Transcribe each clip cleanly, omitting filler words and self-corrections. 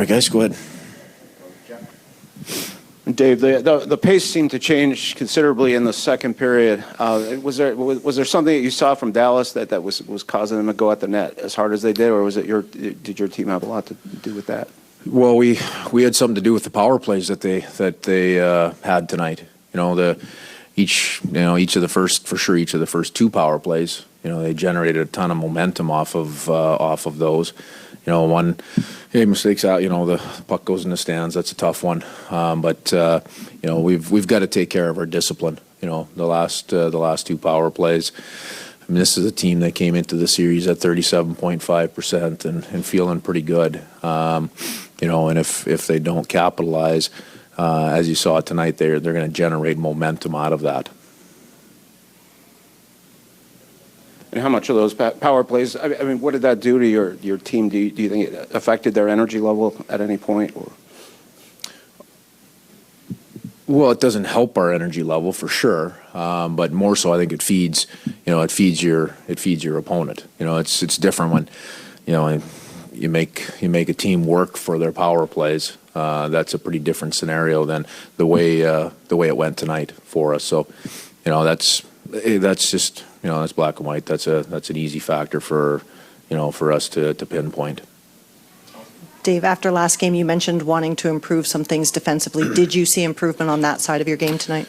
right, guys, go ahead. Dave, the pace seemed to change considerably in the second period. Was there something that you saw from Dallas that was causing them to go at the net as hard as they did, or did your team have a lot to do with that? Well, we had something to do with the power plays that they had tonight. Each of the first two power plays, they generated a ton of momentum off of those. One mistakes out, the puck goes in the stands. That's a tough one. But we've got to take care of our discipline. The last two power plays. I mean, this is a team that came into the series at 37.5% and feeling pretty good. And if they don't capitalize, as you saw tonight, they're going to generate momentum out of that. And how much of those power plays, I mean, what did that do to your team? Do you think it affected their energy level at any point? Or? Well, it doesn't help our energy level for sure, but more so, I think it feeds your opponent. It's different when, you make a team work for their power plays. That's a pretty different scenario than the way it went tonight for us. So, that's just. That's black and white. That's an easy factor for us to pinpoint. Dave, after last game, you mentioned wanting to improve some things defensively. Did you see improvement on that side of your game tonight?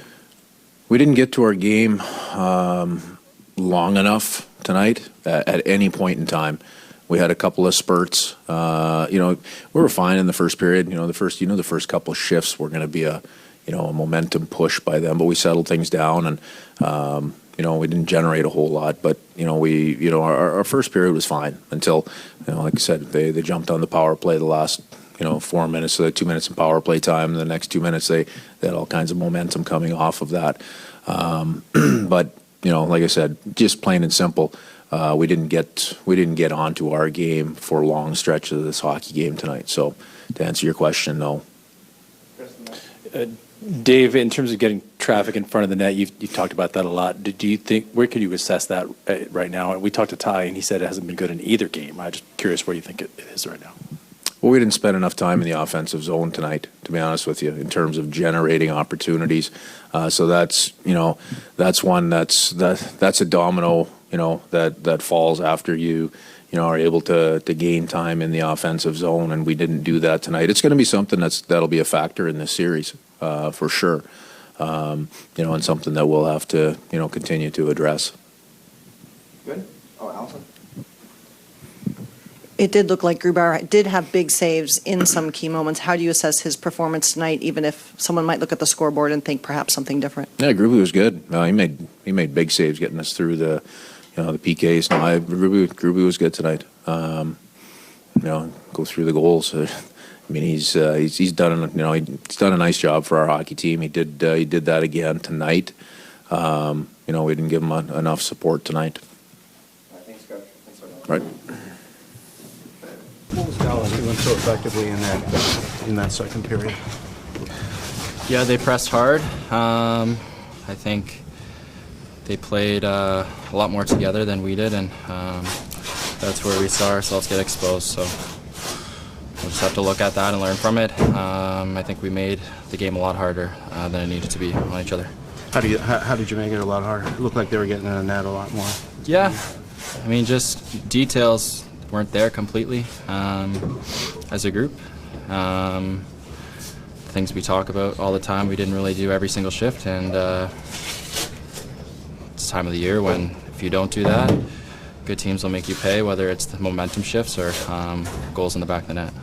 We didn't get to our game long enough tonight at any point in time. We had a couple of spurts. We were fine in the first period. The first couple of shifts were going to be a momentum push by them, but we settled things down and. We didn't generate a whole lot, but our first period was fine until, like I said, they jumped on the power play the last 4 minutes, so 2 minutes in power play time. The next 2 minutes they had all kinds of momentum coming off of that. But like I said, just plain and simple, we didn't get onto our game for long stretches of this hockey game tonight. So to answer your question, no. Dave, in terms of getting traffic in front of the net, you've talked about that a lot. Do you think, where could you assess that right now? We talked to Ty, and he said it hasn't been good in either game. I'm just curious where you think it is right now. Well, we didn't spend enough time in the offensive zone tonight, to be honest with you, in terms of generating opportunities. So that's one that's a domino, that falls after you are able to gain time in the offensive zone, and we didn't do that tonight. It's going to be something that'll be a factor in this series. For sure, and something that we'll have to, continue to address. Good. Oh, Allison. It did look like Grubauer did have big saves in some key moments. How do you assess his performance tonight, even if someone might look at the scoreboard and think perhaps something different? Yeah, Grubauer was good. He made big saves getting us through the PKs. No, Grubauer was good tonight. Go through the goals. I mean, he's done he's done a nice job for our hockey team. He did that again tonight. We didn't give him enough support tonight. Thanks, Coach. Right. What was Dallas doing so effectively in that second period? Yeah, they pressed hard. I think they played a lot more together than we did, and that's where we saw ourselves get exposed. So we'll just have to look at that and learn from it. I think we made the game a lot harder than it needed to be on each other. How did you make it a lot harder? It looked like they were getting in the net a lot more. Yeah, I mean, just details weren't there completely as a group. Things we talk about all the time, we didn't really do every single shift, and it's time of the year when if you don't do that, good teams will make you pay, whether it's the momentum shifts or goals in the back of the net.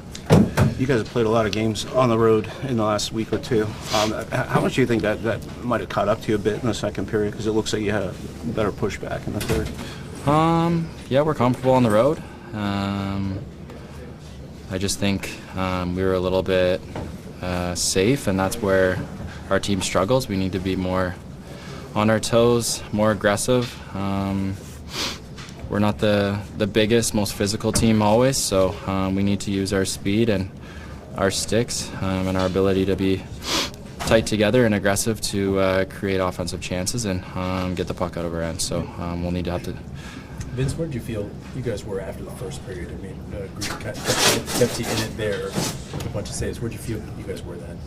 You guys have played a lot of games on the road in the last week or two. How much do you think that might have caught up to you a bit in the second period? Because it looks like you had a better pushback in the third. Yeah, we're comfortable on the road. I just think we were a little bit safe, and that's where our team struggles. We need to be more on our toes, more aggressive. We're not the biggest, most physical team always, so we need to use our speed and our sticks and our ability to be tight together and aggressive to create offensive chances and get the puck out of our end. So we'll need to have to. Vince, where did you feel you guys were after the first period? I mean, Greek kept you in it there. with a bunch of saves. Where'd you feel you guys were then?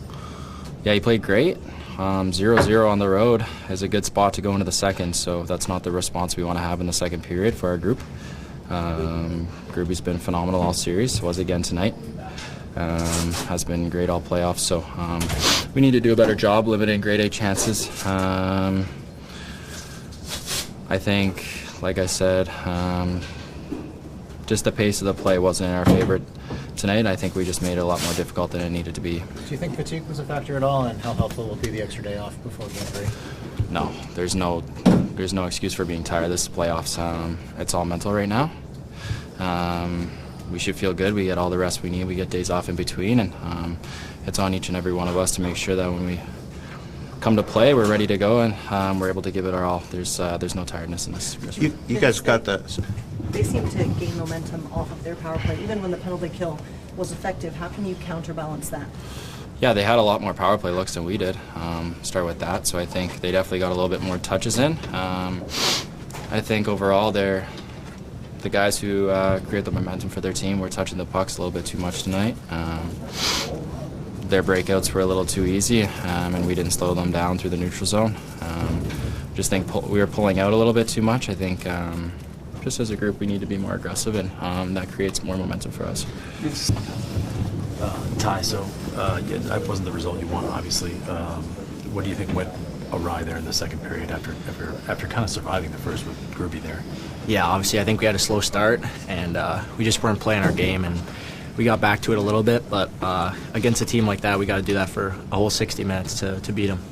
Yeah, he played great. 0-0 on the road is a good spot to go into the second, so that's not the response we want to have in the second period for our group. Groupie's been phenomenal all series, was again tonight. Has been great all playoffs, so we need to do a better job limiting grade A chances. I think, like I said, just the pace of the play wasn't in our favor tonight. I think we just made it a lot more difficult than it needed to be. Do you think fatigue was a factor at all, and how helpful will be the extra day off before Game 3? No, there's no excuse for being tired. This is playoffs. It's all mental right now. We should feel good. We get all the rest we need. We get days off in between, and it's on each and every one of us to make sure that when we come to play, we're ready to go, and we're able to give it our all. There's no tiredness in this. You guys got the. They seem to gain momentum off of their power play, even when the penalty kill was effective. How can you counterbalance that? Yeah, they had a lot more power play looks than we did. Start with that. So I think they definitely got a little bit more touches in. I think overall the guys who create the momentum for their team were touching the pucks a little bit too much tonight. Their breakouts were a little too easy, and we didn't slow them down through the neutral zone. Just think we were pulling out a little bit too much. I think just as a group we need to be more aggressive, and that creates more momentum for us. Ty, so yeah, that wasn't the result you want, obviously. What do you think went awry there in the second period after kind of surviving the first with Groovy there? Yeah, obviously I think we had a slow start, and we just weren't playing our game, and we got back to it a little bit, but against a team like that, we got to do that for a whole 60 minutes to beat them.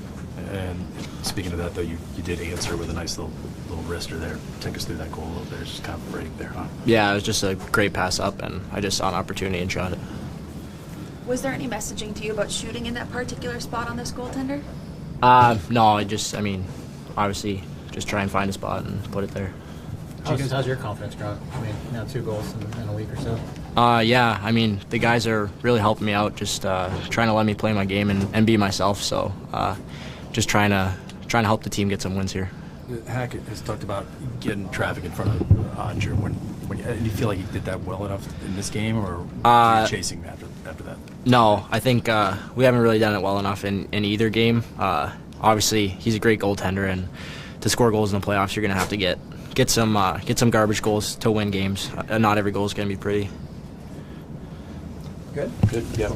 And speaking of that, though, you did answer with a nice little wrister there. Take us through that goal a little bit. It's just kind of a break there, huh? Yeah, it was just a great pass up, and I just saw an opportunity and shot it. Was there any messaging to you about shooting in that particular spot on this goaltender? No, obviously, just try and find a spot and put it there. How's your confidence grown? I mean, now 2 goals in a week or so. Yeah, I mean, the guys are really helping me out, just trying to let me play my game and be myself. So, just trying to help the team get some wins here. Hackett has talked about getting traffic in front of Oettinger. Do you feel like he did that well enough in this game, or were you chasing after that? No, I think we haven't really done it well enough in either game. Obviously, he's a great goaltender, and to score goals in the playoffs, you're going to have to get some garbage goals to win games. Not every goal is going to be pretty. Good. Yeah.